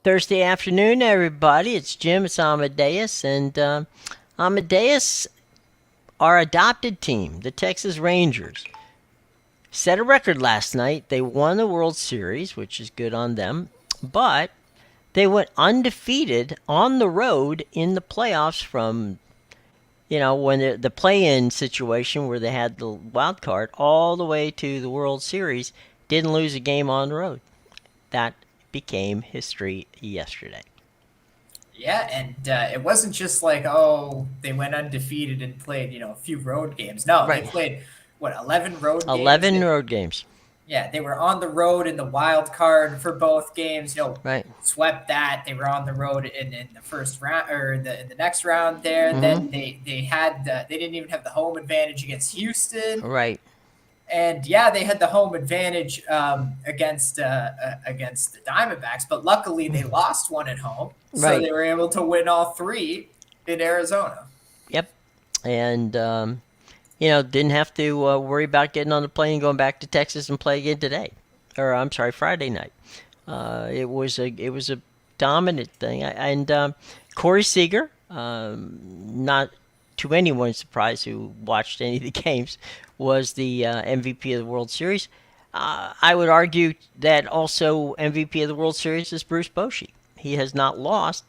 Thursday afternoon, everybody. It's Jim. It's Amadeus, and Amadeus, our adopted team, the Texas Rangers, set a record last night. They won the World Series, which is good on them, but they went undefeated on the road in the playoffs from when the play-in situation where they had the wild card all the way to the World Series. Didn't lose a game on the road. That became history yesterday. Yeah, and it wasn't just like, oh, they went undefeated and played, a few road games. No, they Right. played what, 11 road games? 11 road games. Yeah, they were on the road in the wild card for both games. Right. Swept that. They were on the road in the first round or in the next round there. Mm-hmm. Then they didn't even have the home advantage against Houston. Right. And yeah, they had the home advantage against the Diamondbacks, but luckily they lost one at home, so Right. they were able to win all three in Arizona. Yep. And didn't have to worry about getting on the plane and going back to Texas and play again today, or I'm sorry, Friday night. It was a dominant thing, and Corey Seager, not to anyone's surprise who watched any of the games, was the MVP of the World Series. I would argue that also MVP of the World Series is Bruce Bochy. He has not lost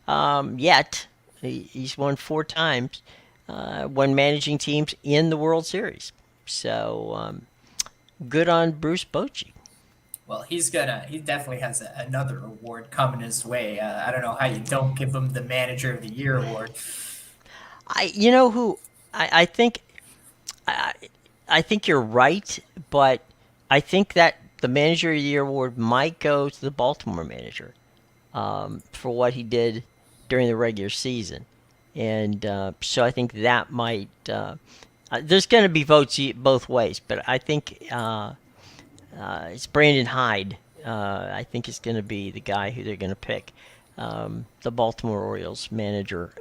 yet. He's won 4 times when managing teams in the World Series. So good on Bruce Bochy. Well, he definitely has another award coming his way. I don't know how you don't give him the Manager of the Year award. You know who I think I, I think you're right, but I think that the Manager of the Year award might go to the Baltimore manager for what he did during the regular season, and so I think that might. There's going to be votes both ways, but I think it's Brandon Hyde. I think is going to be the guy who they're going to pick, the Baltimore Orioles manager,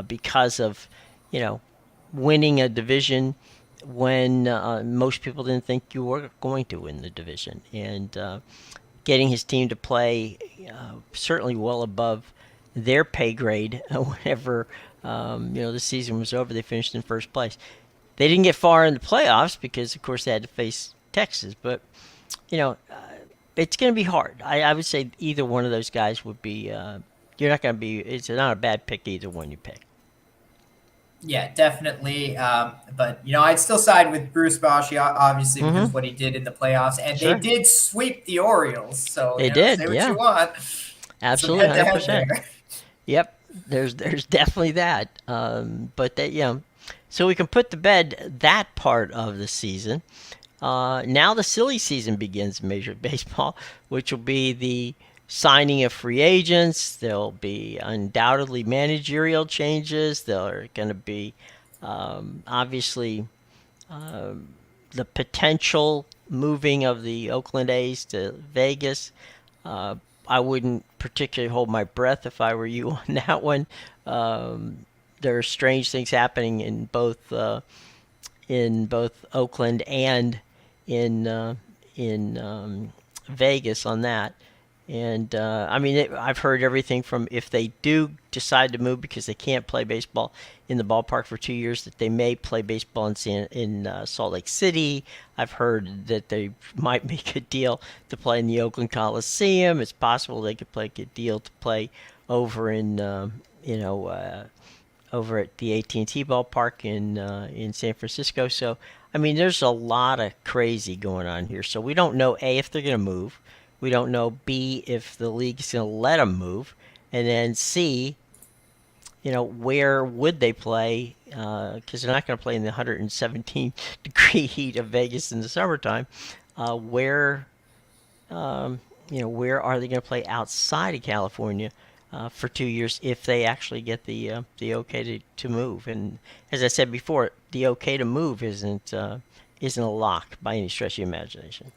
because of you know winning a division when most people didn't think you were going to win the division, and getting his team to play certainly well above their pay grade whenever the season was over. They finished in first place. They didn't get far in the playoffs because, of course, they had to face Texas. But you know, it's going to be hard. I would say either one of those guys would be. You're not going to be. It's not a bad pick either one you pick. Yeah, definitely. But I'd still side with Bruce Bochy, obviously because Mm-hmm. of what he did in the playoffs, and they Sure. did sweep the Orioles. So They did. say what you Yeah. want. Some Absolutely. head to 100%. head there. Yep. There's definitely that. But that so we can put to bed that part of the season. Now the silly season begins in Major League Baseball, which will be the signing of free agents. There'll be undoubtedly managerial changes. There are going to be obviously the potential moving of the Oakland A's to Vegas. Uh, I wouldn't particularly hold my breath if I were you on that one. There are strange things happening in both Oakland and in Vegas on that. And I mean, I've heard everything from if they do decide to move because they can't play baseball in the ballpark for 2 years, that they may play baseball in Salt Lake City. I've heard that they might make a deal to play in the Oakland Coliseum. It's possible they could make a deal to play over in over at the AT&T ballpark in San Francisco. So I mean, there's a lot of crazy going on here. So we don't know A, if they're going to move. We don't know B, if the league is going to let them move, and then C, where would they play? Because they're not going to play in the 117-degree heat of Vegas in the summertime. Where where are they going to play outside of California for 2 years if they actually get the okay to move? And as I said before, the okay to move isn't a lock by any stretch of the imagination.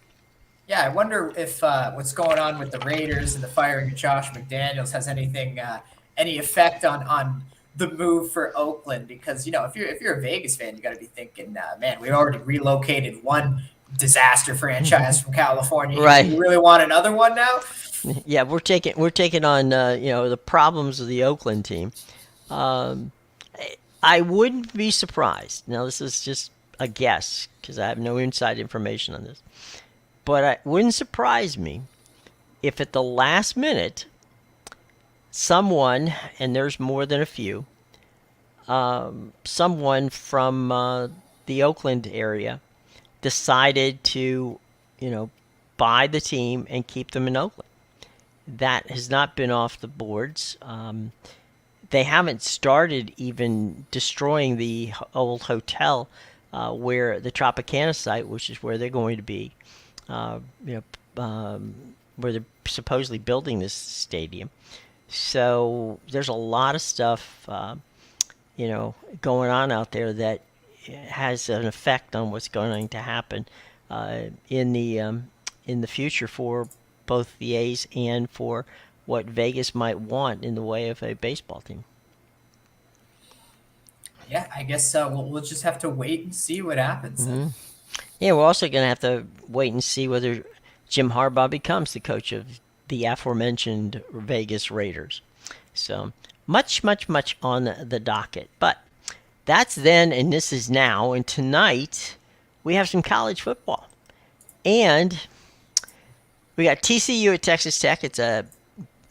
Yeah, I wonder if what's going on with the Raiders and the firing of Josh McDaniels has any effect on the move for Oakland, because if you're a Vegas fan, you got to be thinking, man, we already relocated one disaster franchise from California here. Right. You really want another one now? Yeah, we're taking on the problems of the Oakland team. Um, I wouldn't be surprised. Now this is just a guess because I have no inside information on this, but it wouldn't surprise me if at the last minute someone, and there's more than a few, someone from the Oakland area decided to, you know, buy the team and keep them in Oakland. That has not been off the boards. They haven't started even destroying the old hotel where the Tropicana site, which is where they're going to be, uh, you where they're supposedly building this stadium. So there's a lot of stuff, going on out there that has an effect on what's going to happen uh, in the um, in the future for both the A's and for what Vegas might want in the way of a baseball team. Yeah, I guess we'll just have to wait and see what happens then. Hmm. Yeah, we're also going to have to wait and see whether Jim Harbaugh becomes the coach of the aforementioned Vegas Raiders. So much, much, much on the docket. But that's then, and this is now. And tonight, we have some college football. And we got TCU at Texas Tech. It's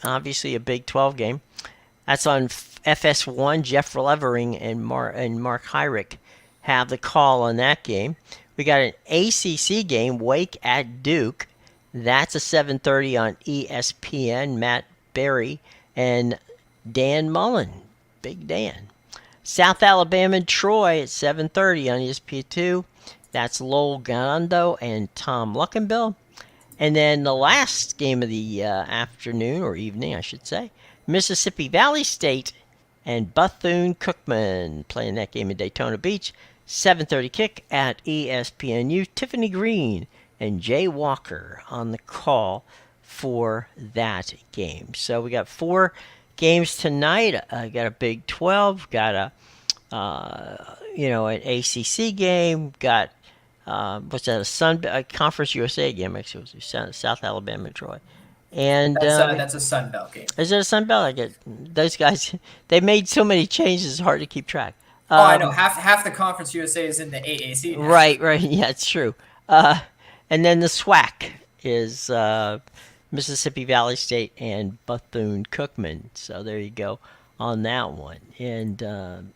obviously a Big 12 game. That's on FS1. Jeff Levering and Mark Hyrick have the call on that game. We got an ACC game, Wake at Duke. That's a 7:30 on ESPN. Matt Berry and Dan Mullen, Big Dan. South Alabama and Troy at 7:30 on ESPN2. That's Lowell Gando and Tom Luckenbill. And then the last game of the afternoon, or evening, I should say, Mississippi Valley State and Bethune-Cookman playing that game in Daytona Beach. 7:30 kick at ESPNU. Tiffany Green and Jay Walker on the call for that game. So we got 4 games tonight. Got a Big 12, got an ACC game, got what's that? A Conference USA game. Actually, it was South Alabama and Troy. And That's a Sun Belt game. is it a Sun Belt? I get those guys. They made so many changes; it's hard to keep track. Oh, I know. Half the Conference USA is in the AAC now. Right, right. Yeah, it's true. Uh, and then the SWAC is Mississippi Valley State and Bethune Cookman. So there you go on that one. And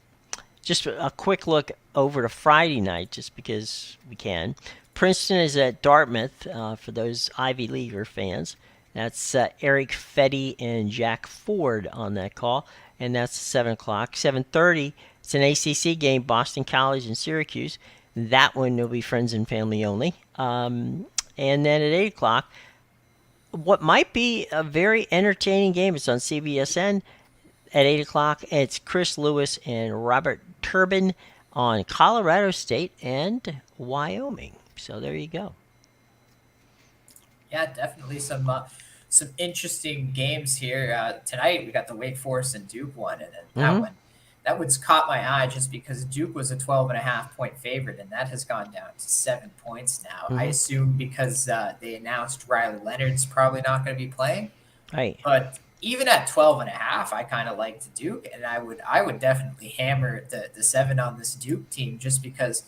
just a quick look over to Friday night, just because we can. Princeton is at Dartmouth for those Ivy Leaguer fans. That's Eric Fetty and Jack Ford on that call, and that's 7 o'clock. 7:30. It's an ACC game, Boston College and Syracuse. That one will be friends and family only. And then at 8 o'clock, what might be a very entertaining game. It's on CBSN at 8 o'clock. It's Chris Lewis and Robert Turbin on Colorado State and Wyoming. So there you go. Yeah, definitely some interesting games here tonight. We got the Wake Forest and Duke one, and then Mm-hmm. that one's caught my eye just because Duke was a 12.5 point favorite, and that has gone down to 7 points now. I Mm-hmm. assume because they announced Riley Leonard's probably not going to be playing. Right. But even at 12.5, I kind of like the Duke, and I would definitely hammer the 7 on this Duke team just because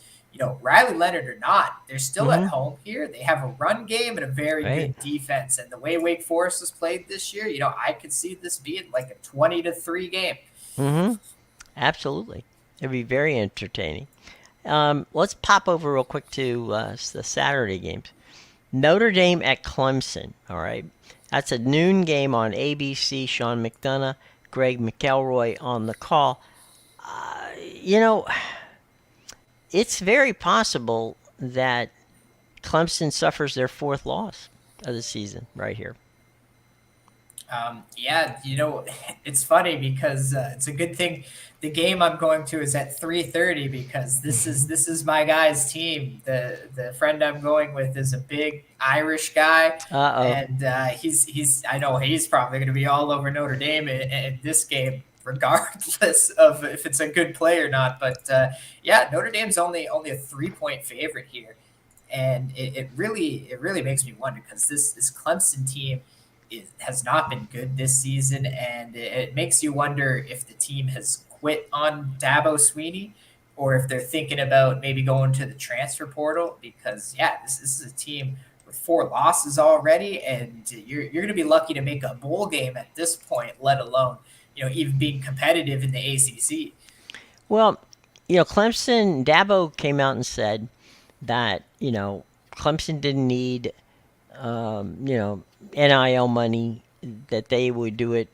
Riley Leonard or not, they're still at Mm-hmm. home here. They have a run game and a very Right. good defense, and the way Wake Forest has played this year, I could see this being like a 20-3 game. Mm-hmm. Absolutely. It'd be very entertaining. Let's pop over real quick to the Saturday games. Notre Dame at Clemson. All right. That's a noon game on ABC. Sean McDonough, Greg McElroy on the call. You know, it's very possible that Clemson suffers their 4th loss of the season right here. Yeah, it's funny because it's a good thing the game I'm going to is at 3:30 because this is my guy's team. The friend I'm going with is a big Irish guy, Uh and he's I know he's probably going to be all over Notre Dame in this game, regardless of if it's a good play or not. But yeah, Notre Dame's only a 3-point favorite here. and it really makes me wonder because this Clemson team has not been good this season, and it makes you wonder if the team has quit on Dabo Sweeney or if they're thinking about maybe going to the transfer portal because yeah, this is a team with 4 losses already, and you're going to be lucky to make a bowl game at this point, let alone even being competitive in the ACC. Well, Clemson, Dabo came out and said that, Clemson didn't need, NIL money, that they would do it,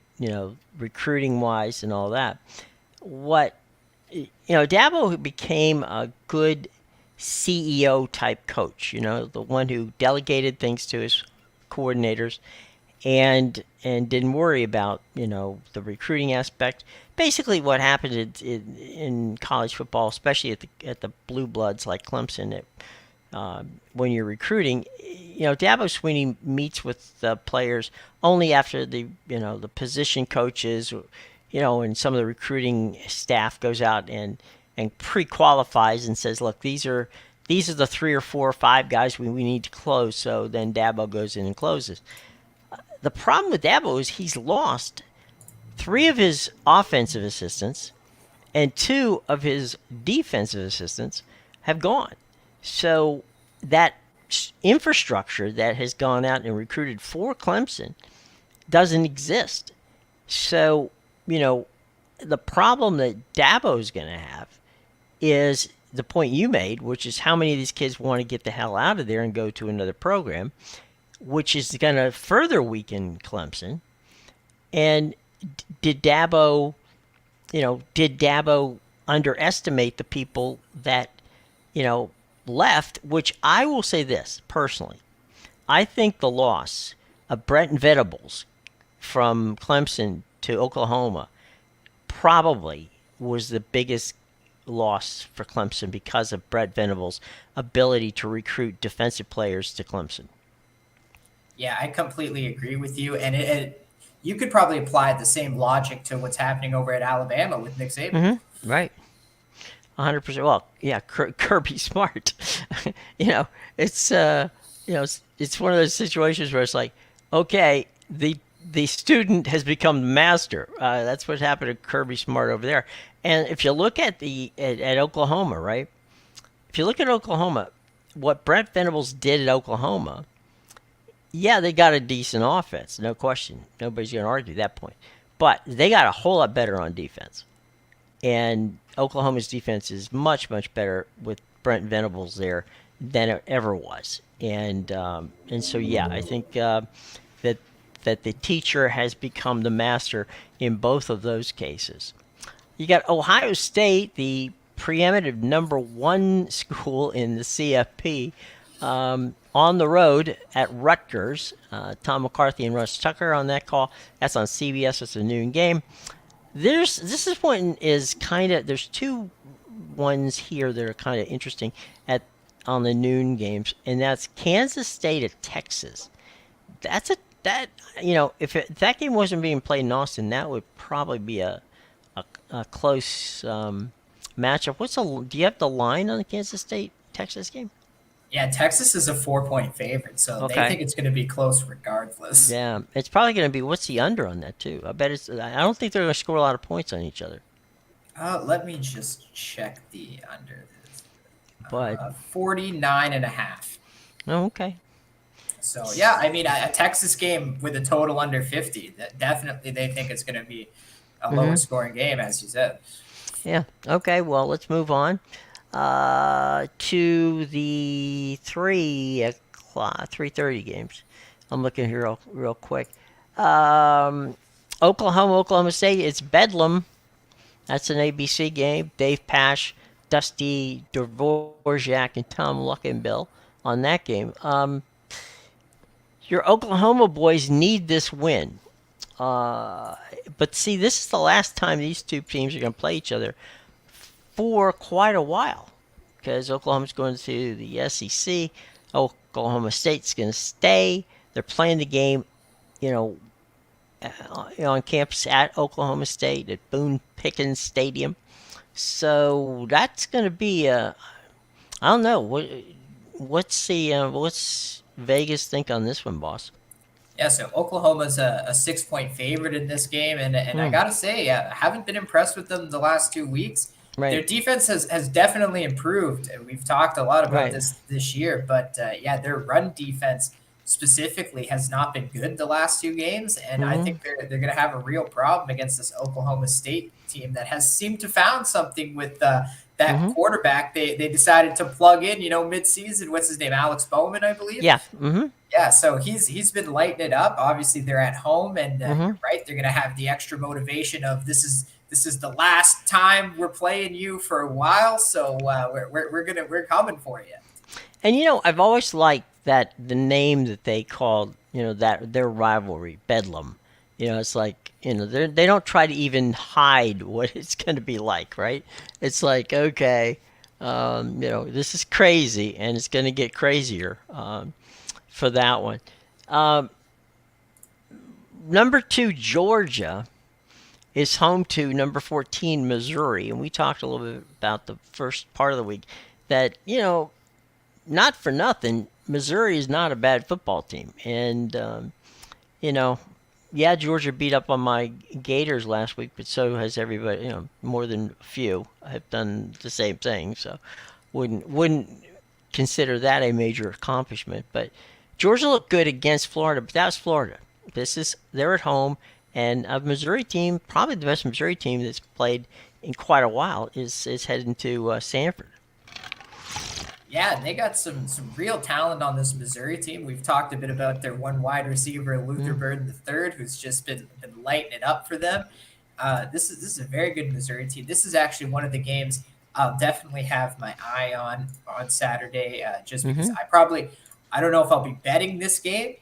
recruiting wise and all that. What, Dabo became a good CEO type coach, the one who delegated things to his coordinators and didn't worry about the recruiting aspect. Basically, what happened in college football, especially at the blue bloods like Clemson, when you're recruiting, Dabo Sweeney meets with the players only after the position coaches, and some of the recruiting staff goes out and pre-qualifies and says, look, these are the 3 or 4 or 5 guys we need to close. So then Dabo goes in and closes. The problem with Dabo is he's lost 3 of his offensive assistants and 2 of his defensive assistants have gone. So that infrastructure that has gone out and recruited for Clemson doesn't exist. So, the problem that Dabo is going to have is the point you made, which is how many of these kids want to get the hell out of there and go to another program, which is going to further weaken Clemson. And did Dabo underestimate the people that, left? Which I will say this personally. I think the loss of Brent Venables from Clemson to Oklahoma probably was the biggest loss for Clemson because of Brent Venables' ability to recruit defensive players to Clemson. Yeah, I completely agree with you, and you could probably apply the same logic to what's happening over at Alabama with Nick Saban. Right. 100%. Well, yeah, Kirby Smart. you know, it's it's one of those situations where it's like, okay, the student has become the master. That's what happened to Kirby Smart over there. And if you look at Oklahoma, right? If you look at Oklahoma, what Brent Venables did at Oklahoma, yeah, they got a decent offense, no question. Nobody's going to argue that point. But they got a whole lot better on defense. And Oklahoma's defense is much, much better with Brent Venables there than it ever was. And so, yeah, I think that the teacher has become the master in both of those cases. You got Ohio State, the preeminent #1 school in the CFP, on the road at Rutgers. Tom McCarthy and Russ Tucker on that call. That's on CBS. It's a noon game. This one is kind of, there's 2 ones here that are kind of interesting on the noon games, and that's Kansas State at Texas. If that game wasn't being played in Austin, that would probably be a close matchup. Do you have the line on the Kansas State Texas game? Yeah, Texas is a 4-point favorite, so they Okay. think it's going to be close regardless. Yeah, it's probably going to be, what's the under on that too? I don't think they're going to score a lot of points on each other. Let me just check the under this. But 49 and a half. oh, okay. So yeah, I mean a Texas game with a total under 50. That definitely they think it's going to be a lower scoring game, as you said. Yeah. Okay. Well, let's move on to the 3:30 games. I'm looking here real quick. Oklahoma State. It's Bedlam. That's an ABC game. Dave Pasch, Dusty Dvorak, and Tom Luckenbill on that game. Your Oklahoma boys need this win. But see, this is the last time these 2 teams are going to play each other for quite a while, because Oklahoma's going to the SEC. Oklahoma State's going to stay. They're playing the game, on campus at Oklahoma State at Boone Pickens Stadium. So that's going to be I don't know. what's Vegas think on this one, boss? Yeah, so Oklahoma's a 6 point favorite in this game, and I Hmm. gotta say, I haven't been impressed with them the last 2 weeks. Their Right. defense has definitely improved. We've talked a lot about Right. this year, but yeah, their run defense specifically has not been good the last 2 games, and I Hmm. think they're going to have a real problem against this Oklahoma State team that has seemed to found something with that Hmm. quarterback they decided to plug in, mid-season. What's his name? Alex Bowman, I believe. Yeah. Hmm. Yeah, so he's been lighting it up. Obviously, they're at home, and Hmm. you're right. They're going to have the extra motivation of this is the last time we're playing you for a while, so we're coming for you. And I've always liked that the name that they called, that their rivalry, Bedlam. It's like, they don't try to even hide what it's going to be like, right? It's like, okay, this is crazy, and it's going to get crazier for that one. Um, Number two, Georgia is home to number 14, Missouri, and we talked a little bit about the first part of the week that not for nothing, Missouri is not a bad football team. And, you know, yeah, Georgia beat up on my Gators last week, but so has everybody. More than a few have done the same thing. So wouldn't consider that a major accomplishment. But Georgia looked good against Florida, but that was Florida. They're at home, and a Missouri team, probably the best Missouri team that's played in quite a while, is heading to Sanford. Yeah, and they got some real talent on this Missouri team. We've talked a bit about their one wide receiver, Luther Mm-hmm. Burden III, who's just been lighting it up for them. This is a very good Missouri team. This is actually one of the games I'll definitely have my eye on Saturday, just because Mm-hmm. I don't know if I'll be betting this game.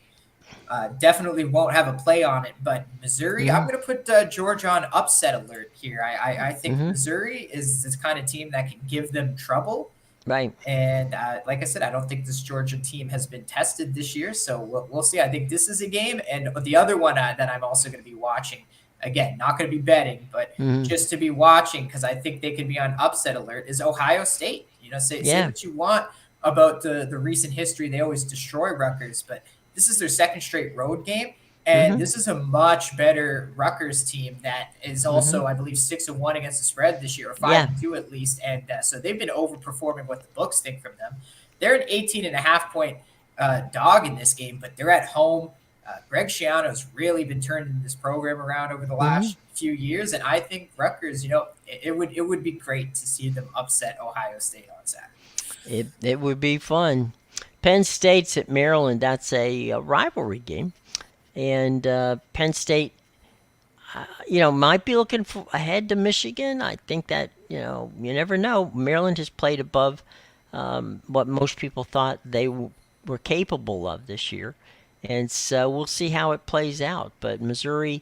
Definitely won't have a play on it, but Missouri, I'm Mm-hmm. going to put Georgia on upset alert here. I think Mm-hmm. Missouri is this kind of team that can give them trouble. Right. And like I said, I don't think this Georgia team has been tested this year, so we'll see. I think this is a game, and the other one that I'm also going to be watching. Again, not going to be betting, but Mm-hmm. just to be watching because I think they could be on upset alert. Is Ohio State? Say Yeah. what you want about the recent history; they always destroy Rutgers, but this is their second straight road game. And Mm-hmm. this is a much better Rutgers team that is Mm-hmm. also, I believe, 6-1 against the spread this year, or five Yeah. and two at least. And so they've been overperforming what the books think from them. They're an 18.5 point dog in this game, but they're at home. Greg Schiano's really been turning this program around over the Mm-hmm. last few years, and I think Rutgers, it would be great to see them upset Ohio State on Saturday. It would be fun. Penn State's at Maryland. That's a rivalry game, and Penn State, might be looking ahead to Michigan. I think that you never know. Maryland has played above what most people thought they were capable of this year, and so we'll see how it plays out. But Missouri,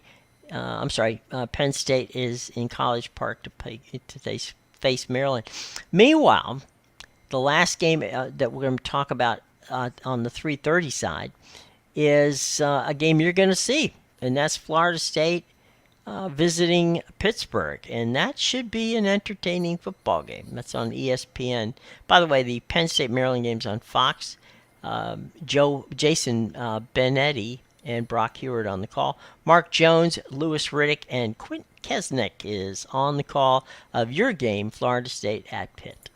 I'm sorry, Penn State is in College Park to face Maryland. Meanwhile, the last game that we're going to talk about on the 3:30 side is a game you're going to see, and that's Florida State visiting Pittsburgh, and that should be an entertaining football game. That's on ESPN. By the way, the Penn State Maryland game's on Fox. Jason Benetti and Brock Hewitt on the call. Mark Jones, Lewis Riddick, and Quint Kesnick is on the call of your game, Florida State at Pitt.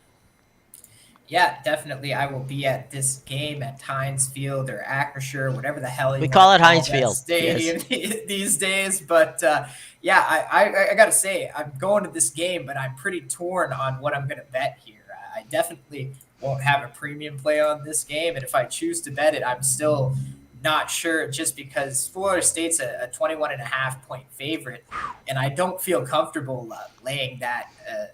Yeah, definitely. I will be at this game at Heinz Field or Acrisure, whatever the hell you We want call to it call Heinz that Field. Yes. stadium these days. But yeah, I got to say, I'm going to this game, but I'm pretty torn on what I'm going to bet here. I definitely won't have a premium play on this game. And if I choose to bet it, I'm still not sure just because Florida State's a 21.5 point favorite. And I don't feel comfortable laying that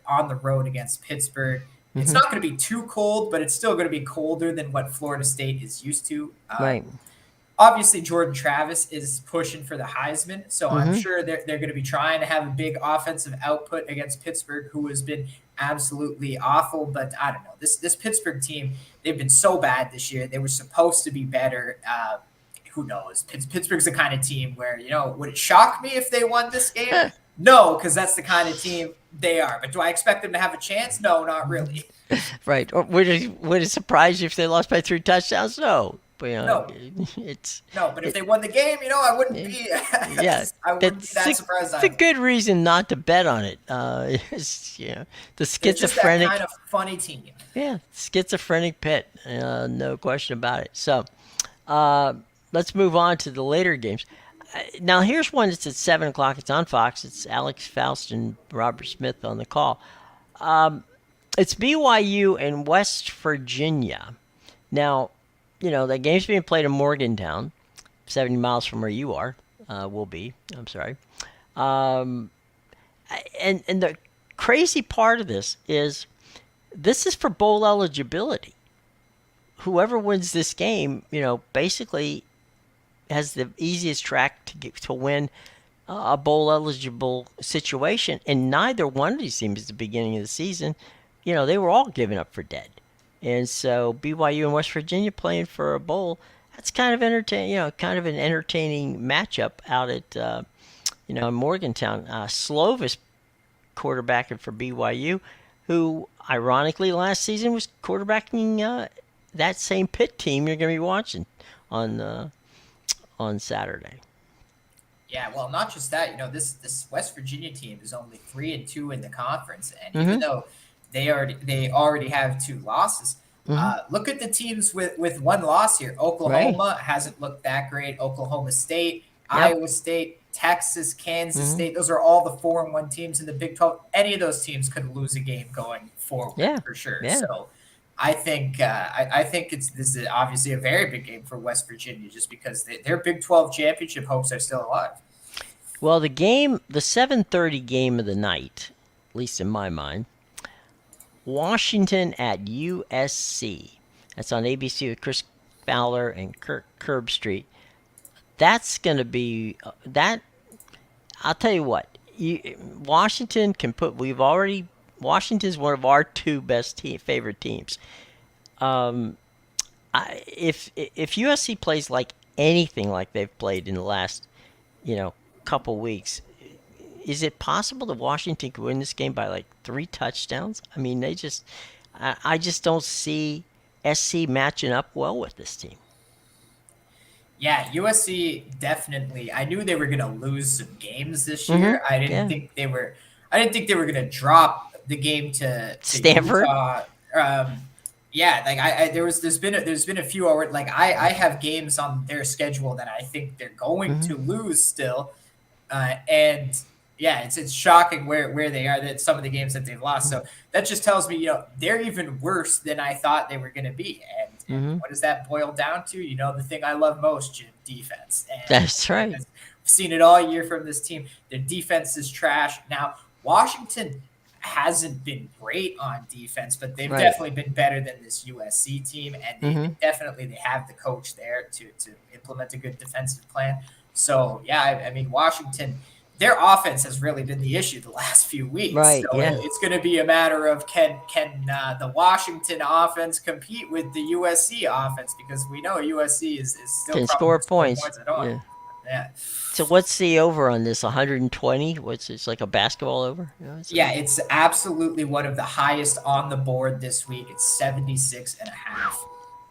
on the road against Pittsburgh. It's Hmm. not going to be too cold, but it's still going to be colder than what Florida State is used to. Right. Obviously, Jordan Travis is pushing for the Heisman, so I'm Hmm. sure they're going to be trying to have a big offensive output against Pittsburgh, who has been absolutely awful. But I don't know, this Pittsburgh team, they've been so bad this year. They were supposed to be better. Who knows? Pittsburgh's the kind of team where would it shock me if they won this game? No, because that's the kind of team they are. But do I expect them to have a chance? No, not really. Right. Or would it surprise you if they lost by 3 touchdowns? No. But No, it's no. But if it, they won the game, I wouldn't it, be. yeah. I wouldn't be That's that surprised a either. good reason not to bet on it. The They're just that kind schizophrenic. of funny team. Yeah, schizophrenic pit. No question about it. So, uh, let's move on to the later games. Now, here's one that's at 7 o'clock. It's on Fox. It's Alex Faust and Robert Smith on the call. It's BYU and West Virginia. Now, the game's being played in Morgantown, 70 miles from where you are. Will be. I'm sorry. Um, and the crazy part of this is for bowl eligibility. Whoever wins this game, basically has the easiest track to win a bowl eligible situation. And neither one of these teams at the beginning of the season, they were all given up for dead. And so BYU and West Virginia playing for a bowl, that's kind of entertaining. Kind of an entertaining matchup out at Morgantown. Slovis quarterbacking for BYU, who ironically last season was quarterbacking that same Pitt team you're going to be watching on on Saturday. Yeah, well, not just that. This West Virginia team is only 3-2 in the conference, and even Mm-hmm. though they already have two losses, Mm-hmm. look at the teams with one loss here. Right. Oklahoma hasn't looked that great. Oklahoma State, Yep. Iowa State, Texas, Kansas Mm-hmm. State. Those are all the 4-1 teams in the Big 12. Any of those teams could lose a game going forward Yeah. for sure. Yeah. So I think this is obviously a very big game for West Virginia, just because their Big 12 championship hopes are still alive. Well, the 7:30 game of the night, at least in my mind, Washington at USC. That's on ABC with Chris Fowler and Kirk Street. That's going to be that. I'll tell you what. Washington can put. Washington's one of our two favorite teams. Um, if USC plays like anything like they've played in the last couple weeks, is it possible that Washington could win this game by like 3 touchdowns? I mean, I just don't see SC matching up well with this team. Yeah, USC definitely. I knew they were going to lose some games this Mm-hmm. year. I didn't Yeah. think they were. I didn't think they were going to drop the game to Stanford. Utah. Yeah, like there's been a few already. Like I have games on their schedule that I think they're going Mm-hmm. to lose still, and yeah, it's shocking where they are, that some of the games that they've lost. So that just tells me, they're even worse than I thought they were going to be. And Mm-hmm. what does that boil down to? The thing I love most, Jim, defense. And That's right. we've seen it all year from this team. Their defense is trash. Now Washington hasn't been great on defense, but they've Right. definitely been better than this USC team, and Mm-hmm. they have the coach there to implement a good defensive plan. So yeah, I mean Washington, their offense has really been the issue the last few weeks. Right. So Yeah. it's going to be a matter of can the Washington offense compete with the USC offense, because we know USC is still Can probably score scoring points. points at all. Yeah. Yeah. So what's the over on this? 120? It's like a basketball over? Yeah, it's absolutely one of the highest on the board this week. It's 76 and a half.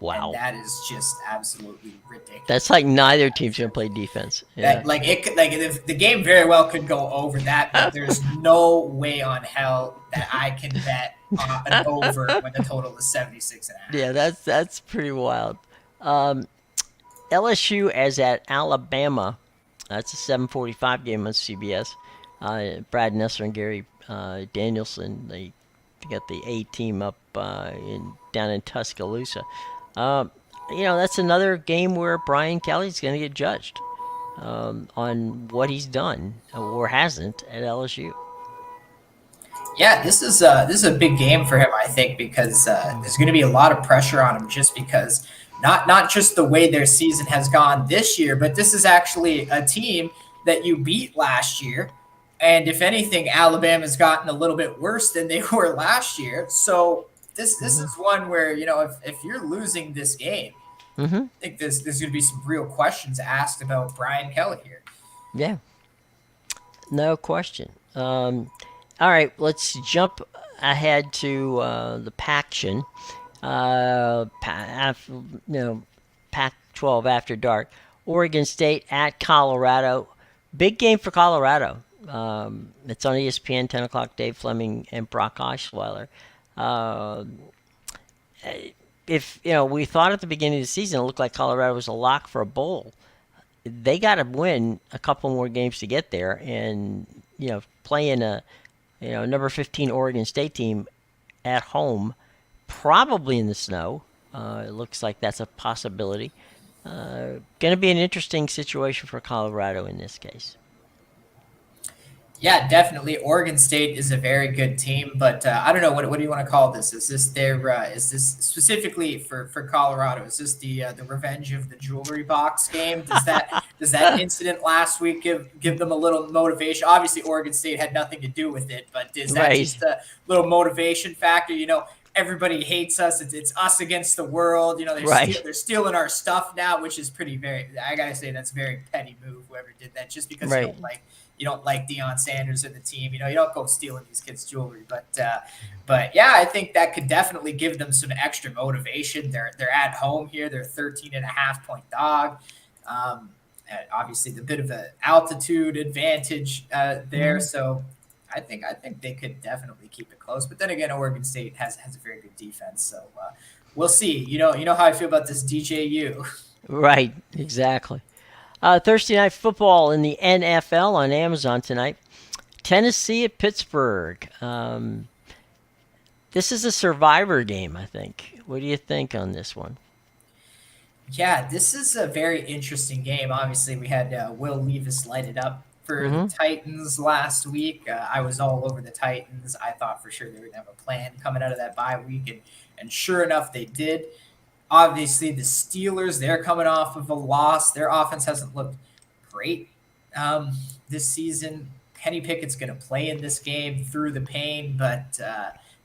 And Wow. that is just absolutely That's ridiculous. like neither team's gonna play defense. Yeah. That like it could, like the game very well could go over that, but there's no way on hell that I can bet an over when the total is 76 and a half. Yeah, that's pretty wild. Um, LSU as at Alabama. That's a 7:45 game on CBS. Brad Nesser and Gary Danielson. They got the A team up down in Tuscaloosa. Um, that's another game where Brian Kelly's going to get judged on what he's done or hasn't at LSU. Yeah, this is a big game for him, I think, because there's going to be a lot of pressure on him, just because not just the way their season has gone this year, but this is actually a team that you beat last year, and if anything, Alabama's gotten a little bit worse than they were last year. So this Mm-hmm. is one where, if you're losing this game, Mm-hmm. I think there's going to be some real questions asked about Brian Kelly here. Yeah, no question. All right, let's jump ahead to the Paction. Pac-12 after dark. Oregon State at Colorado. Big game for Colorado. It's on ESPN, 10 o'clock. Dave Fleming and Brock Osweiler. Uh, if we thought at the beginning of the season it looked like Colorado was a lock for a bowl, they got to win a couple more games to get there, and playing a number 15 Oregon State team at home, probably in the snow. It looks like that's a possibility. Going to be an interesting situation for Colorado in this case. Yeah, definitely. Oregon State is a very good team, but I don't know what do you want to call this? Is this their is this specifically for Colorado? Is this the revenge of the jewelry box game? Does that incident last week give them a little motivation? Obviously, Oregon State had nothing to do with it, but is that Right, just a little motivation factor? Everybody hates us. It's us against the world. right, They're stealing our stuff now, which is pretty very. I gotta say that's a very petty move. Whoever did that, just because right. you don't like Deion Sanders or the team. You don't go stealing these kids' jewelry. But yeah, I think that could definitely give them some extra motivation. They're at home here. They're 13.5 point dog. Obviously, the bit of an altitude advantage there. Mm-hmm. So I think they could definitely keep it close. But then again, Oregon State has a very good defense. So we'll see. You know how I feel about this DJU. Right, exactly. Thursday night football in the NFL on Amazon tonight. Tennessee at Pittsburgh. This is a survivor game, I think. What do you think on this one? Yeah, this is a very interesting game. Obviously, we had Will Levis light it up for the Mm-hmm. Titans last week. I was all over the Titans. I thought for sure they would have a plan coming out of that bye week, and sure enough, they did. Obviously, the Steelers, they're coming off of a loss. Their offense hasn't looked great this season. Kenny Pickett's going to play in this game through the pain, but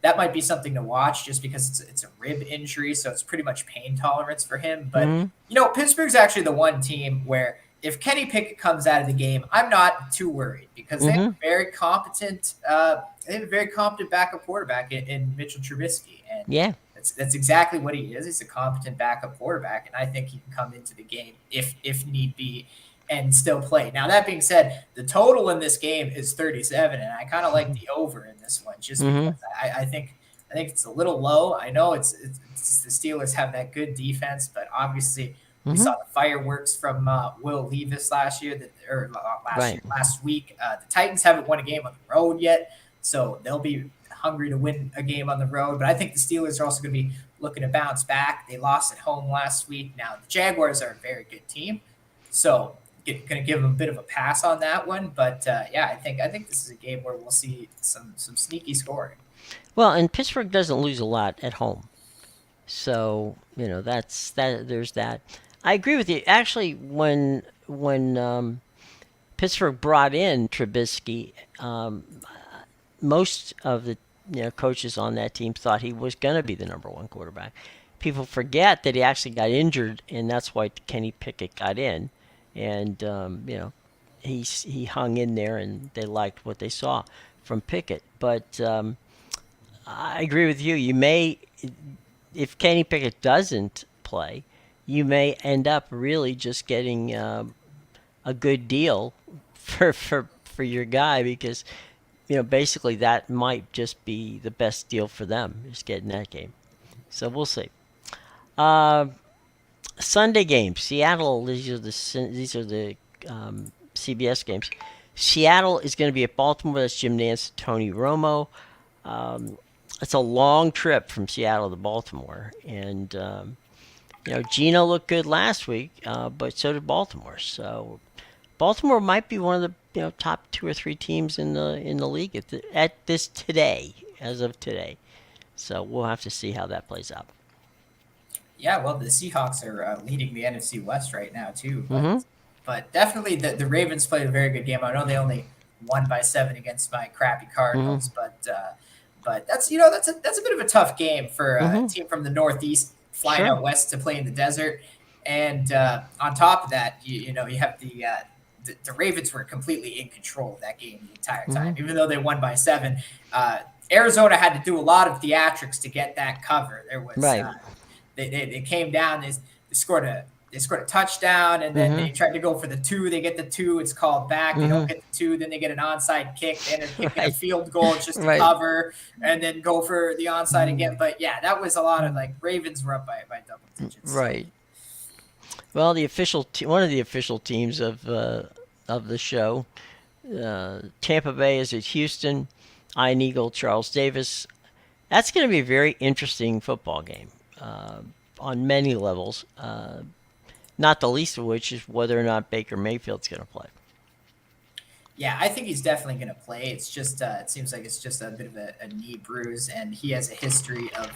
that might be something to watch just because it's a rib injury, so it's pretty much pain tolerance for him. But Mm-hmm. Pittsburgh's actually the one team where if Kenny Pickett comes out of the game, I'm not too worried because they have Mm-hmm. a very competent. They have a very competent backup quarterback in Mitchell Trubisky, and Yeah. that's exactly what he is. He's a competent backup quarterback, and I think he can come into the game if need be and still play. Now that being said, the total in this game is 37, and I kind of like the over in this one just Mm-hmm. because I think it's a little low. I know it's the Steelers have that good defense, but obviously we Mm-hmm. saw the fireworks from Will Levis last year, Right. last week. The Titans haven't won a game on the road yet, so they'll be hungry to win a game on the road. But I think the Steelers are also going to be looking to bounce back. They lost at home last week. Now the Jaguars are a very good team, so going to give them a bit of a pass on that one. But yeah, I think this is a game where we'll see some sneaky scoring. Well, and Pittsburgh doesn't lose a lot at home, so that's that. There's that. I agree with you. Actually, when Pittsburgh brought in Trubisky, most of the coaches on that team thought he was going to be the number one quarterback. People forget that he actually got injured, and that's why Kenny Pickett got in, and he hung in there, and they liked what they saw from Pickett. But I agree with you. You may, if Kenny Pickett doesn't play, you may end up really just getting a good deal for your guy because basically that might just be the best deal for them, just getting that game. So we'll see. Uh, Sunday games, Seattle. These are the CBS games. Seattle is going to be at Baltimore. That's Jim Nance, Tony Romo. Um, it's a long trip from Seattle to Baltimore, and Gino looked good last week, but so did Baltimore. So Baltimore might be one of the top two or three teams in the league at this today, as of today. So we'll have to see how that plays out. Yeah, well, the Seahawks are leading the NFC West right now too, but Mm-hmm. but definitely the Ravens played a very good game. I know they only won by 7 against my crappy Mm-hmm. Cardinals, but that's a bit of a tough game for a Mm-hmm. team from the Northeast flying Sure. out west to play in the desert. And on top of that, you have the Ravens were completely in control of that game the entire time, Hmm. even though they won by 7. Arizona had to do a lot of theatrics to get that cover. There was Right. they came down. They scored a touchdown, and then Hmm. they tried to go for the 2. They get the 2. It's called back. They Hmm. don't get the 2. Then they get an onside kick. They end up kicking a Right. field goal just to Right. cover, and then go for the onside again. But yeah, that was a lot of like Ravens were up by double digits. So Right. Well, one of the official teams of the show, Tampa Bay is at Houston. Iron Eagle, Charles Davis. That's going to be a very interesting football game on many levels. Not the least of which is whether or not Baker Mayfield's going to play. yeah, I think he's definitely going to play. It's just it seems like it's just a bit of a knee bruise, and he has a history of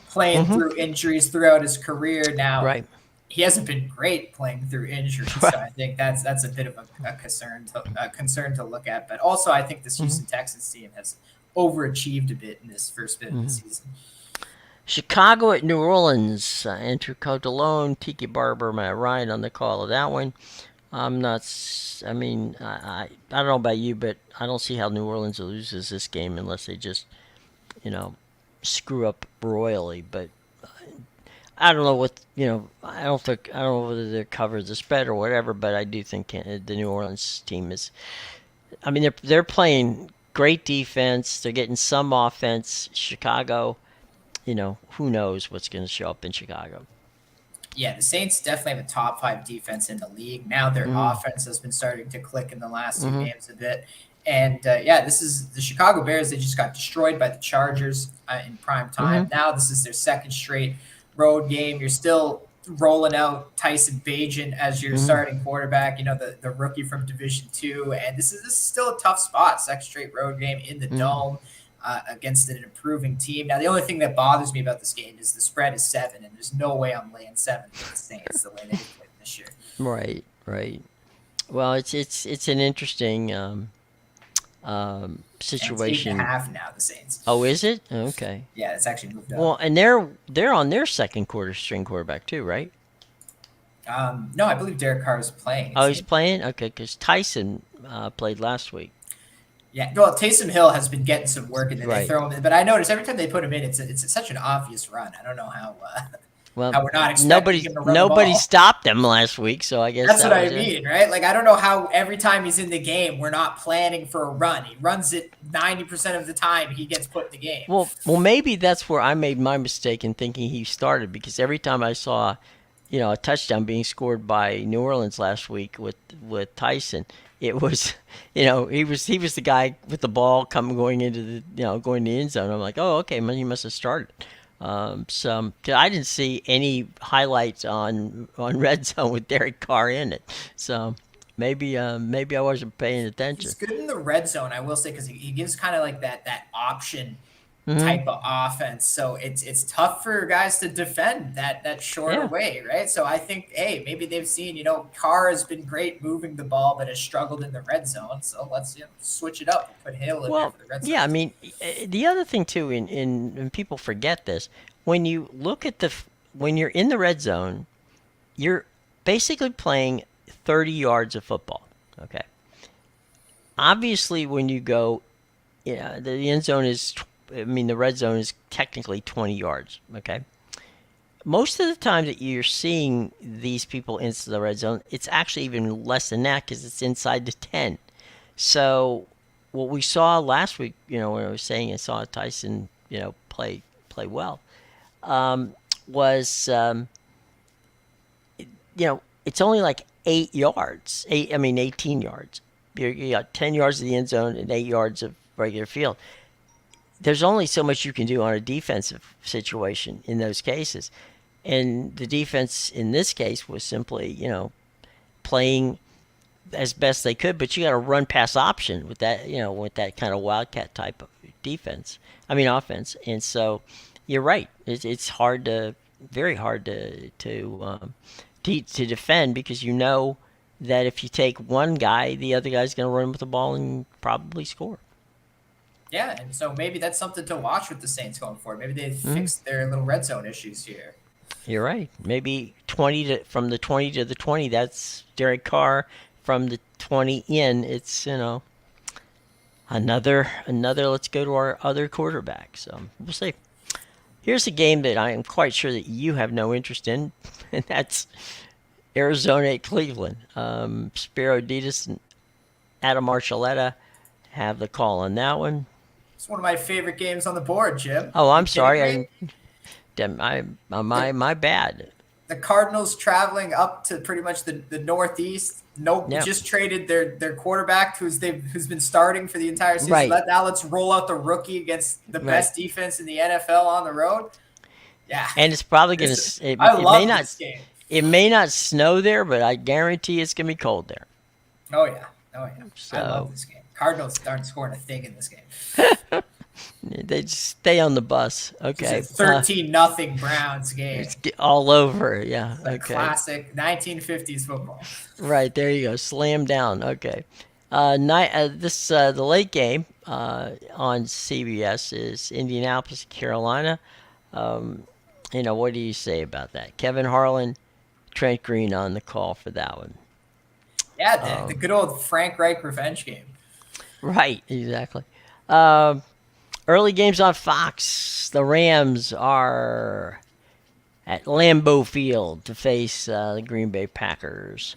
playing Hmm. through injuries throughout his career. Now Right. he hasn't been great playing through injuries, so I think that's a bit of a concern to look at. But also, I think this Hmm. Houston Texans team has overachieved a bit in this first bit of the Hmm. season. Chicago at New Orleans. Andrew Cotalone, Tiki Barber, Matt Ryan on the call of that one. I'm not. I mean, I don't know about you, but I don't see how New Orleans loses this game unless they just, you know, screw up royally. But I don't know what I don't know whether they cover the spread or whatever. But I do think the New Orleans team is. I mean, they're playing great defense. They're getting some offense. Chicago, who knows what's going to show up in Chicago. Yeah, the Saints definitely have a top 5 defense in the league. Now their Hmm. offense has been starting to click in the last 2 Hmm. games a bit. And yeah, this is the Chicago Bears. They just got destroyed by the Chargers in prime Hmm. time. Now this is their second straight road game. You're still rolling out Tyson Bagent as your Hmm. starting quarterback. You know the rookie from Division Two, and this is still a tough spot. Second straight road game in the Hmm. dome against an improving team. Now, the only thing that bothers me about this game is the spread is 7, and there's no way I'm laying 7 with the Saints the way they've played this year. Right. Right. Well, it's an interesting And it's 8.5 situation. now. The Saints. Oh, is it? Okay. Yeah, it's actually moved up. Well, and they're on their second quarter string quarterback too, right? No, I believe Derek Carr is playing. Oh, Is he's he? playing. Okay, because Tyson played last week. Yeah. Well, Taysom Hill has been getting some work, and then they Right. throw him in. But I notice every time they put him in, it's such an obvious run. I don't know how Well, how we're not expecting nobody him to run the nobody ball. stopped them last week, so I guess That's what that I was it. mean, right? Like I don't know how every time he's in the game, we're not planning for a run. He runs it 90% of the time. He gets put in the game. Well, maybe that's where I made my mistake in thinking he started because every time I saw, a touchdown being scored by New Orleans last week with Tyson, it was, he was the guy with the ball coming going into going to the end zone. I'm like, oh, okay, man, he must have started. So 'cause I didn't see any highlights on Red Zone with Derek Carr in it. So maybe I wasn't paying He's attention. good in the red zone, I will say, because he gives kind of like that option Hmm. type of offense. So it's tough for guys to defend that shorter Yeah. way, right? So I think, hey, maybe they've seen, Carr has been great moving the ball, but has struggled in the red zone. So let's switch it up and put Hill in there Well, for the red zone. yeah. I mean, the other thing too, and people forget this, when you look at when you're in the red zone, you're basically playing 30 yards of football. Okay. Obviously, when you go, the end zone is, I mean, the red zone is technically 20 yards. Okay. Most of the time that you're seeing these people into the red zone, it's actually even less than that because it's inside the 10. So what we saw last week, when I was saying I saw Tyson, play well, was it's only like 8 yards. I mean 18 yards. You got 10 yards of the end zone and 8 yards of regular field. There's only so much you can do on a defensive situation in those cases, and the defense in this case was simply playing as best they could, but you got a run pass option with that, with that kind of wildcat type of defense. I mean offense, and so you're right. It's hard to, very hard to defend because that if you take one guy, the other guy's going to run with the ball and probably score. Yeah, and so maybe that's something to watch with the Saints going forward. Maybe they Mm, fixed their little red zone issues here. you're right. Maybe 20 to from the 20 to the 20. That's Derek Carr. from the 20 in, it's another. Let's go to our other quarterback. So we'll see. Here's a game that I am quite sure that you have no interest in, and that's Arizona at Cleveland. Spiro Ditas and Adam Archuleta have the call on that one. It's one of my favorite games on the board, Jim. Oh, You I'm kidding sorry. me? My bad. The Cardinals traveling up to pretty much the Northeast. No, Yep. just traded their quarterback who's been starting for the entire season. Right. Now let's roll out the rookie against the Right. best defense in the NFL on the road. Yeah, And it's probably gonna. It I may love not. this game. It may not snow there, but I guarantee it's gonna be cold there. Oh yeah, oh yeah. I love So this game. Cardinals aren't scoring a thing in this game. they just stay on the bus. It's Okay. a 13-0 Browns game. It's all over. Yeah. A Okay. classic 1950s football. Right there you go. Slam down. Okay. The late game on CBS is Indianapolis, Carolina. Um, what do you say about that? Kevin Harlan, Trent Green on the call for that one. Yeah, the good old Frank Reich revenge game. Right, exactly. Um, Early games on Fox. The Rams are at Lambeau Field to face the Green Bay Packers.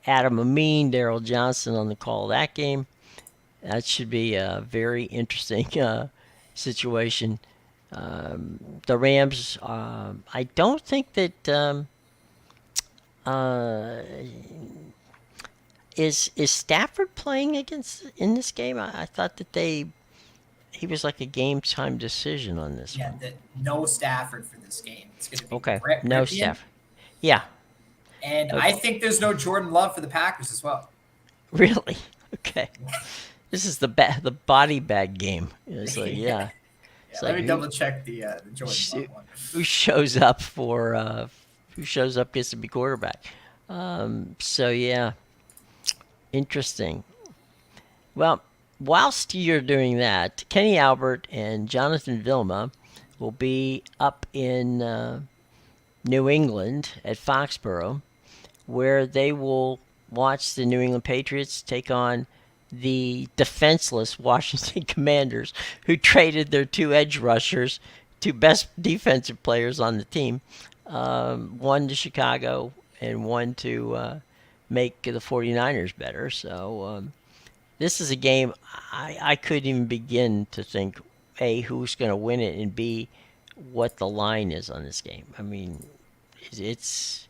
Adam Amin, Daryl Johnson on the call of that game. That should be a very interesting situation. The Rams, I don't think that uh, is Stafford playing against in this game. I thought that he was like a game time decision on this Yeah, one. no Stafford for this game. It's going to be Okay, Brett no Ripien. Stafford. Yeah, And I okay. think there's no Jordan Love for the Packers as well. Really? Okay. This is the body bag game. It's like Yeah, yeah. It's let like me double check the Jordan sh- Love one. who shows up for who shows up gets to be quarterback. So yeah, interesting. Well, whilst you're doing that, Kenny Albert and Jonathan Vilma will be up in New England at Foxborough, where they will watch the New England Patriots take on the defenseless Washington Commanders, who traded their two edge rushers, two best defensive players on the team, one to Chicago and one to make the 49ers better. So this is a game I couldn't even begin to think, A, who's going to win it, and B, what the line is on this game. I mean, it's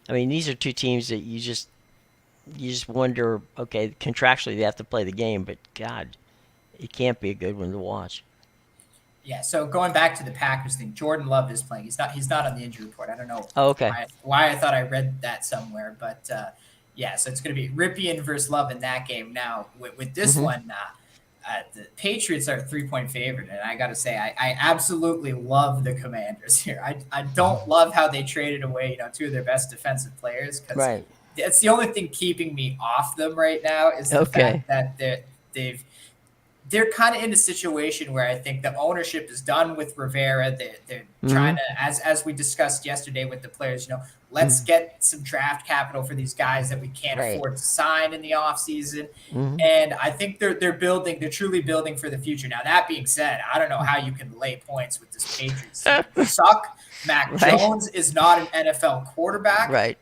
these are two teams that you just wonder. Okay, contractually they have to play the game, but God, it can't be a good one to watch. Yeah, so going back to the Packers thing, Jordan Love is playing. He's not on the injury report. I don't know Oh, okay. why I thought I read that somewhere, but yeah, so it's going to be Ripien versus Love in that game. Now with this Hmm. one, the Patriots are a 3-point favorite, and I got to say I absolutely love the Commanders here. I don't love how they traded away two of their best defensive players, because Right. that's the only thing keeping me off them right now is the Okay. fact that they're kind of in a situation where I think the ownership is done with Rivera. They're Hmm. trying to, as we discussed yesterday with the players, let's get some draft capital for these guys that we can't Right. afford to sign in the offseason. Hmm. And I think they're truly building for the future. Now, that being said, I don't know how you can lay points with this Patriots team. They suck. Mac Right. Jones is not an NFL quarterback. Right.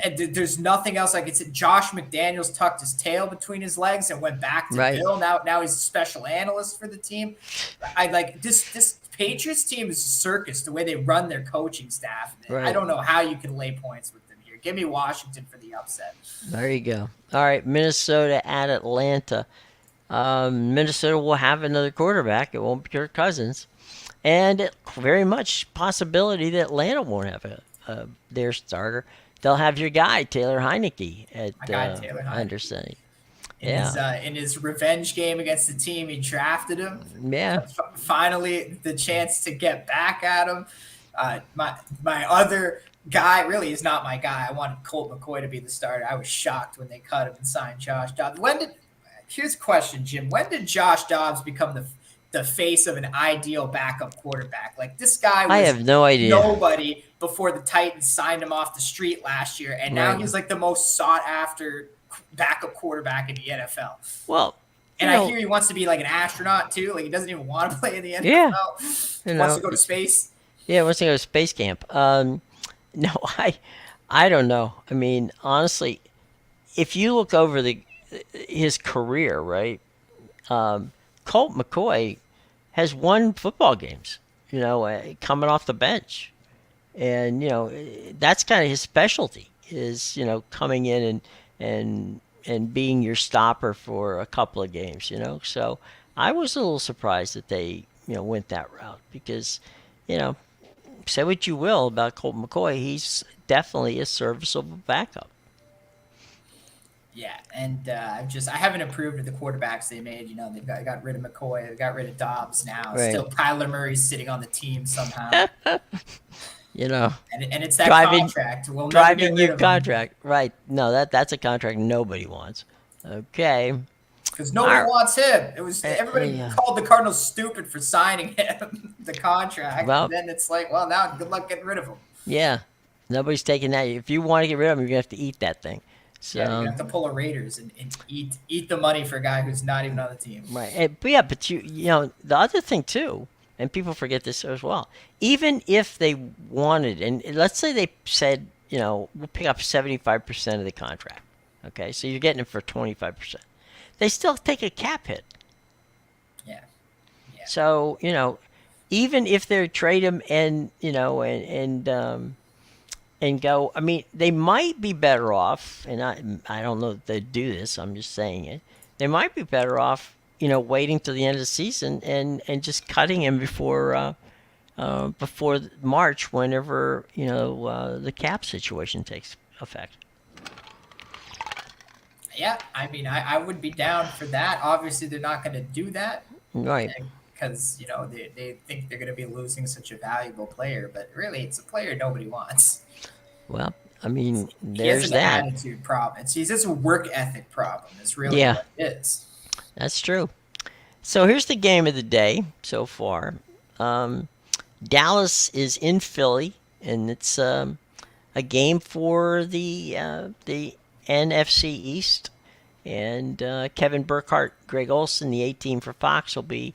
And there's nothing else I could say. Josh McDaniels tucked his tail between his legs and went back to Right. Bill. Now he's a special analyst for the team. I like this Patriots team is a circus, the way they run their coaching staff. I Right. don't know how you can lay points with them here. Give me Washington for the upset. There you go. All right, Minnesota at Atlanta. Minnesota will have another quarterback. It won't be Kirk Cousins, and very much possibility that Atlanta won't have their starter. They'll have your guy Taylor Heineke at My guy Taylor Heineke. understudy. In Yeah, his revenge game against the team, he drafted him. yeah, Finally, the chance to get back at him. My other guy really is not my guy. I wanted Colt McCoy to be the starter. I was shocked when they cut him and signed Josh Dobbs. Here's a question, Jim. When did Josh Dobbs become the face of an ideal backup quarterback? Like, this guy I was have no idea. nobody before the Titans signed him off the street last year, and now Right. he's like the most sought after backup quarterback in the NFL. Well, And I hear he wants to be like an astronaut too. Like he doesn't even want to play in the yeah, NFL. you He wants know, to go to space. yeah, wants to go to space camp. No, I don't know. I mean, honestly, if you look over the his career, right? Colt McCoy has won football games. Coming off the bench, and that's kind of his specialty is coming in and being your stopper for a couple of games. So I was a little surprised that they went that route because you know say what you will about Colt McCoy, he's definitely a serviceable backup. Yeah, and I haven't approved of the quarterbacks they made. They've got rid of McCoy, they got rid of Dobbs now. Right. Still, Kyler Murray's sitting on the team somehow, you know, and it's that driving contract. We'll never get driving rid you of him contract. Right. No, that's a contract nobody wants. Okay. because nobody Our, wants him. It was everybody yeah. called the Cardinals stupid for signing him the contract. Well, And then it's like, well, now good luck getting rid of him. yeah. Nobody's taking that. If you want to get rid of him, you're gonna have to eat that thing. Yeah, you're gonna So have to pull a Raiders and eat the money for a guy who's not even on the team. right. But yeah, but the other thing too, and people forget this as well. Even if they wanted, and let's say they said, we'll pick up 75% of the contract. Okay, so you're getting it for 25%. They still take a cap hit. Yeah, yeah, So even if they trade him and go, I mean, they might be better off, and I don't know that they'd do this. I'm just saying it. They might be better off, waiting till the end of the season and just cutting him before March, whenever the cap situation takes effect. yeah. I mean, I would be down for that. Obviously, they're not going to do that Right. because they think they're going to be losing such a valuable player, but really, it's a player nobody wants. Well, I mean, He has there's an that. attitude problem. It's just a work ethic problem. It's really Yeah, what it is. that's true. So here's the game of the day so far. Um, Dallas is in Philly, and it's a game for the NFC East. And Kevin Burkhardt, Greg Olson, the 18 for Fox, will be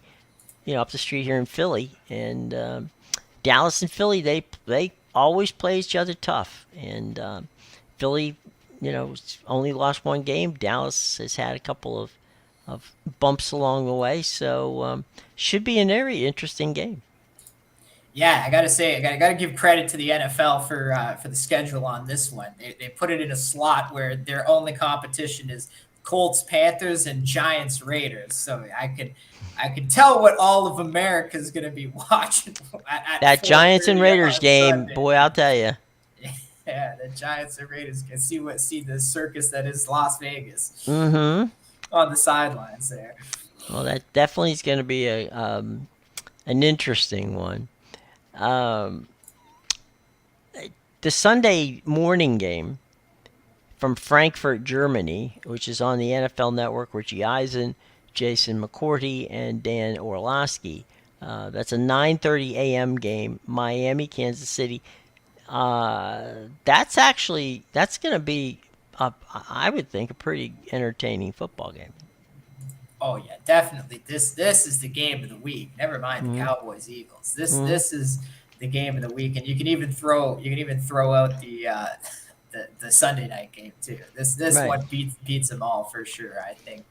up the street here in Philly. And Dallas and Philly, they always play each other tough. And Philly, only lost one game. Dallas has had a couple of bumps along the way, so should be a very interesting game. Yeah, I gotta say, I gotta give credit to the NFL for the schedule on this one. They put it in a slot where their only competition is Colts, Panthers, and Giants, Raiders. So I could tell what all of America is gonna be watching at That Giants and 4:30 Raiders on game, Sunday. boy, I'll tell you. Yeah, the Giants and Raiders can see the circus that is Las Vegas Mm-hmm. on the sidelines there. Well, that definitely is going to be an interesting one. Um, the Sunday morning game from Frankfurt, Germany, which is on the NFL Network, Richie Eisen, Jason McCourty, and Dan Orlowski. That's a 9:30 a.m. game. Miami, Kansas City. That's going to be, I would think, a pretty entertaining football game. Oh yeah, definitely. This is the game of the week. Never mind the Mm-hmm. Cowboys Eagles. This Mm-hmm. this is the game of the week, and you can even throw out the Sunday night game too. This Right. one beats them all for sure. I think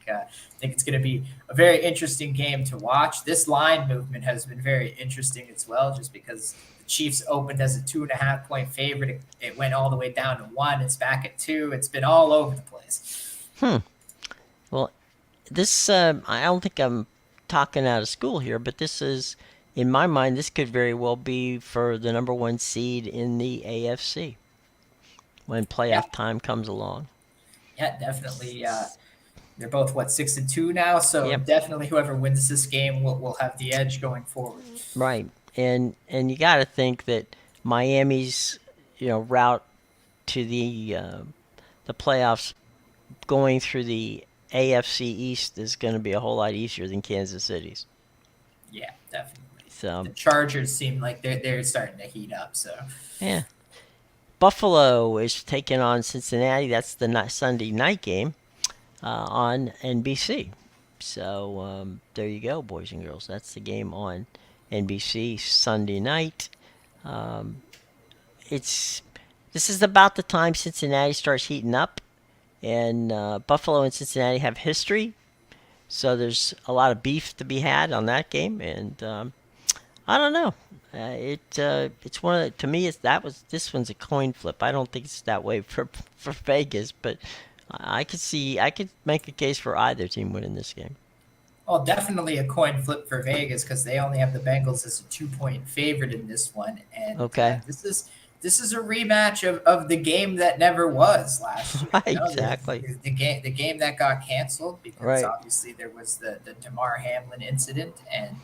it's going to be a very interesting game to watch. This line movement has been very interesting as well, just because the Chiefs opened as a 2.5 point favorite. It went all the way down to 1. It's back at 2. It's been all over the place. Hmm. Well, this I don't think I'm talking out of school here, but this is, in my mind, this could very well be for the number one seed in the AFC when Yeah, playoff time comes along. yeah, definitely. They're both 6-2 now, so Yep. definitely whoever wins this game will have the edge going forward. Right. And you got to think that Miami's route to the playoffs going through the AFC East is going to be a whole lot easier than Kansas City's. Yeah, definitely. the Chargers seem like they're starting to heat up. So yeah. Buffalo is taking on Cincinnati. That's the Sunday night game on NBC. So there you go, boys and girls. That's the game on NBC Sunday night. Um, it's this is about the time Cincinnati starts heating up, and Buffalo and Cincinnati have history, so there's a lot of beef to be had on that game. And I don't know. It's one of to me. This one's a coin flip. I don't think it's that way for Vegas, but I could make a case for either team winning this game. well, definitely a coin flip for Vegas because they only have the Bengals as a 2 point favorite in this one, and Okay. this is a rematch of the game that never was last year. Right. You know, Exactly. the game that got canceled because Right. obviously there was the Damar Hamlin incident, and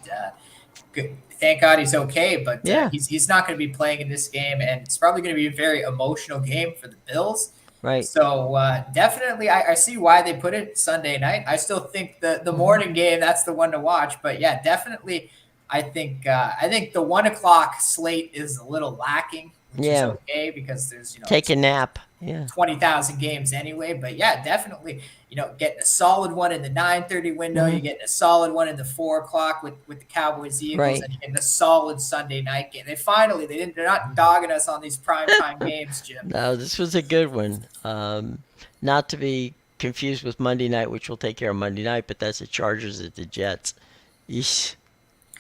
good. Thank God he's okay, but Yeah. he's not going to be playing in this game, and it's probably going to be a very emotional game for the Bills. Right. So definitely, I see why they put it Sunday night. I still think the Hmm. morning game that's the one to watch. But yeah, definitely, I think the 1 o'clock slate is a little lacking, which is Yeah. okay because there's Take a nap. Yeah. 20,000 games anyway. But yeah, definitely, getting a solid one in the 9:30 window. Hmm. You're getting a solid one in the 4 o'clock with the Cowboys Eagles, Right. and you're getting a solid Sunday night game. They're not dogging us on these primetime games, Jim. No, this was a good one. Not to be confused with Monday night, which we'll take care of Monday night, but that's the Chargers at the Jets. Yeesh.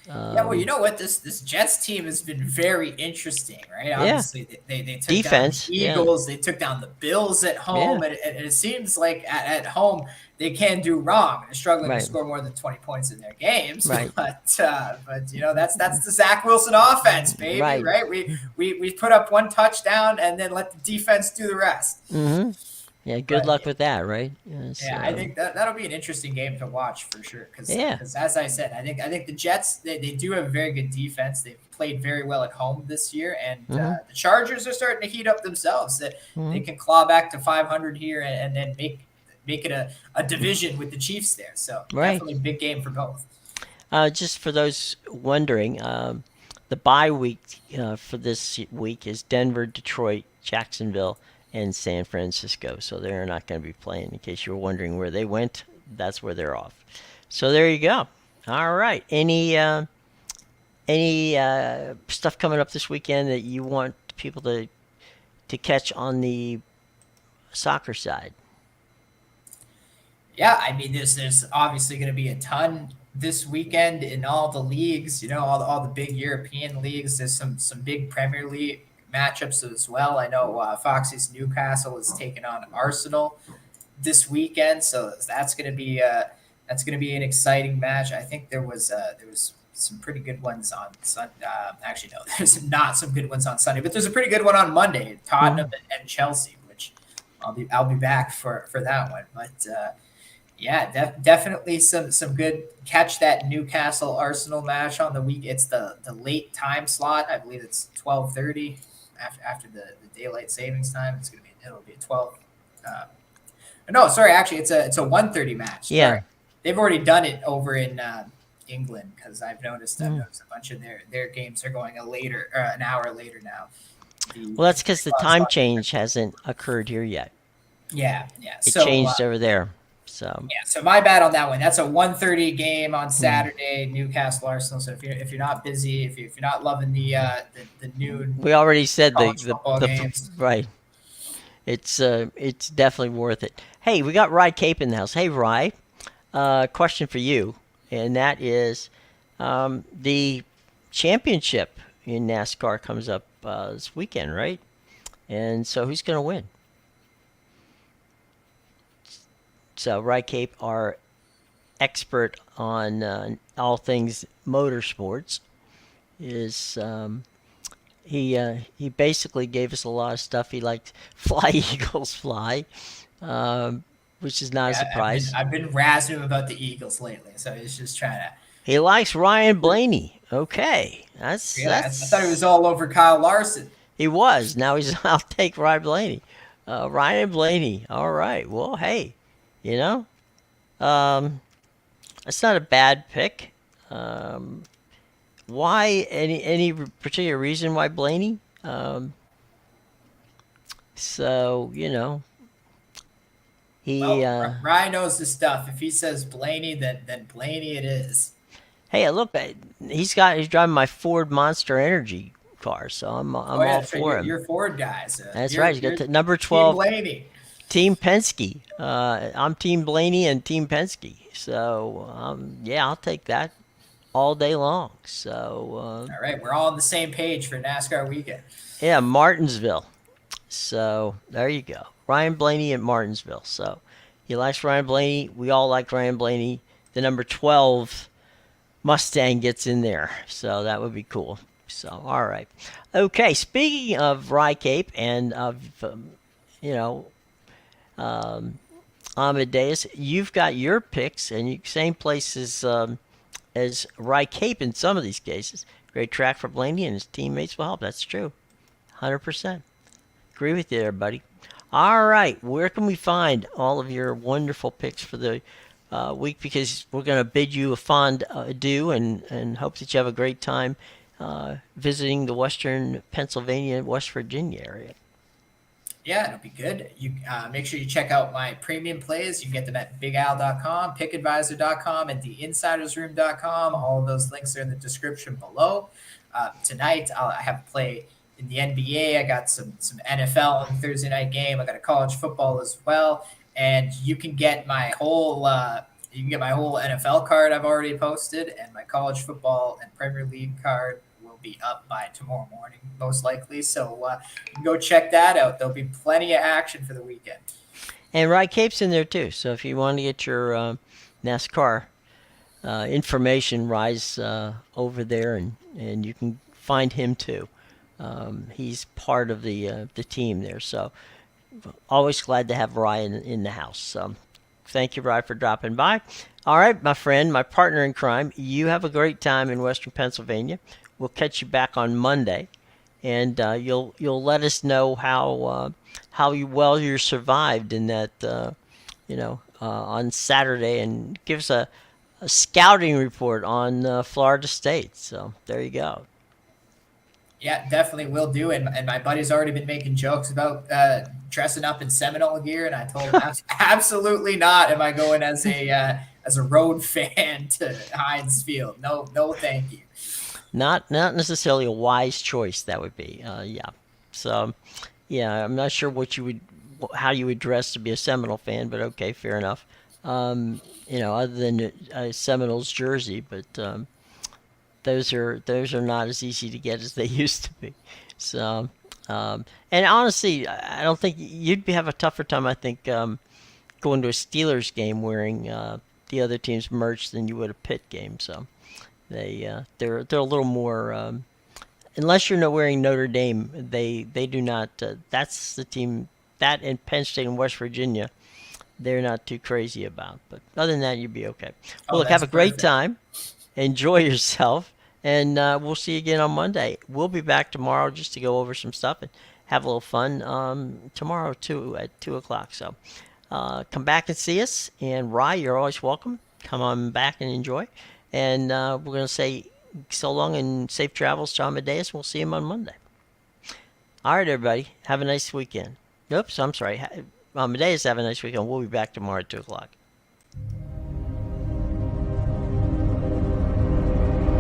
Yeah, well, you Um, know what? This Jets team has been very interesting, right? yeah. Obviously, they took down the Defense. Yeah. Eagles, they took down the Bills at Yeah. home, and it seems like at home they can do wrong. They're struggling to Right. score more than 20 points in their games, Right. but that's the Zach Wilson offense, baby, Right. right? We put up one touchdown and then let the defense do the rest. Hmm. Yeah. Good But luck with that, right? Yes. yeah, I think that'll be an interesting game to watch for sure. Because Yeah. as I said, I think the Jets they do have a very good defense. They've played very well at home this year, and Hmm. the Chargers are starting to heat up themselves. That Hmm. they can claw back to 500 here and then make it a division with the Chiefs there. So Right. definitely a big game for both. Just for those wondering, the bye week for this week is Denver, Detroit, Jacksonville, and San Francisco. So they're not going to be playing. In case you were wondering where they went, that's where they're off. So there you go. All right. Any stuff coming up this weekend that you want people to catch on the soccer side? Yeah, I mean, there's obviously going to be a ton this weekend in all the leagues. All the big European leagues. There's some big Premier League matchups as well. I know Foxy's Newcastle is taking on Arsenal this weekend, so that's going to be an exciting match. I think there was some pretty good ones on Sun. Actually, no, there's not some good ones on Sunday, but there's a pretty good one on Monday. Tottenham and Chelsea, which I'll be back for that one. But yeah, definitely some good catch that Newcastle Arsenal match on the week. It's the late time slot. I believe it's 12:30 after the daylight savings time. It'll be a 12. Uh, no, sorry, actually it's a 1:30 match. Yeah. Sorry, they've already done it over in England because I've Mm. noticed a bunch of their games are going an hour later now. The Well, that's because the time slot. change hasn't occurred here yet. Yeah. It So changed over there. So yeah, so my bad on that one. That's a 1:30 game on mm. Saturday, Newcastle Arsenal. So if you're not busy, if you're not loving the noon We already said college football the games, right. It's definitely worth it. Hey, we got Rye Cape in the house. Hey, Rye, question for you, and that is the championship in NASCAR comes up this weekend, right? And so who's going to win? So Rye Cape, our expert on all things motorsports, is he basically gave us a lot of stuff. He liked Fly Eagles Fly, which is not a yeah, I've been surprise. I've been razzing him about the Eagles lately. So he's just trying to. He likes Ryan Blaney. Okay, Yeah, I thought he was all over Kyle Larson. he was. Now he's I'll take Ryan Blaney. Ryan Blaney. All right. Well, hey, you know, um, it's not a bad pick. Um, Why? Any particular reason why Blaney? So he. Well, Ryan knows his stuff. If he says Blaney, then Blaney it is. Hey, look, he's driving my Ford Monster Energy car, so Oh I'm yeah, all that's right. for him. You're Ford guys. That's right. He's got You're the number Team 12 Blaney. Team Penske. I'm Team Blaney and Team Penske. So yeah, I'll take that all day long. So All right, we're all on the same page for NASCAR weekend. yeah, Martinsville. So there you go. Ryan Blaney at Martinsville. So he likes Ryan Blaney. We all like Ryan Blaney. The number 12 Mustang gets in there. So that would be cool. So, all right. Okay, speaking of Rye Cape and of, you know, Amedeus, you've got your picks, and same place as Rye Cape in some of these cases. Great track for Blaney, and his teammates will help. That's true. 100%. Agree with you there, buddy. All right, where can we find all of your wonderful picks for the week? Because we're going to bid you a fond adieu and hope that you have a great time visiting the Western Pennsylvania, West Virginia area. Yeah, it'll be good. You make sure you check out my premium plays. You can get them at bigal.com, pickadvisor.com, and theinsidersroom.com. All of those links are in the description below. Tonight, I have a play in the NBA. I got some NFL on the Thursday night game. I got a college football as well, and you can get my whole NFL card I've already posted, and my college football and Premier League card will be up by tomorrow morning, most likely. So you can go check that out. There'll be plenty of action for the weekend. And Rye Cape's in there too. So if you want to get your NASCAR information, Rye's over there, and you can find him too. He's part of the team there. So always glad to have Ryan in the house. So thank you, Ryan, for dropping by. All right, my friend, my partner in crime, you have a great time in Western Pennsylvania. We'll catch you back on Monday, and you'll let us know how well you survived in that on Saturday, and give us a scouting report on Florida State. So there you go. Yeah, definitely will do. And my buddy's already been making jokes about dressing up in Seminole gear, and I told him absolutely not. Am I going as a road fan to Heinz Field? No, no, thank you. Not necessarily a wise choice, that would be. Yeah. So yeah, I'm not sure how you would dress to be a Seminole fan, but okay, fair enough. Other than a Seminoles jersey, but those are not as easy to get as they used to be. So, and honestly, I don't think have a tougher time. I think going to a Steelers game wearing the other team's merch than you would a Pitt game. So they're a little more. Unless you're not wearing Notre Dame, they do not. That's the team that in Penn State and West Virginia, they're not too crazy about. But other than that, you'd be okay. Well, Oh, look, have that's a great perfect. time. Enjoy yourself, and we'll see you again on Monday. We'll be back tomorrow just to go over some stuff and have a little fun tomorrow too at 2 o'clock. So come back and see us. And Rye, you're always welcome. Come on back and enjoy. And we're gonna say so long and safe travels to Amadeus. We'll see him on Monday. All right, everybody. Have a nice weekend. Oops, I'm sorry. Amadeus, have a nice weekend. We'll be back tomorrow at 2 o'clock.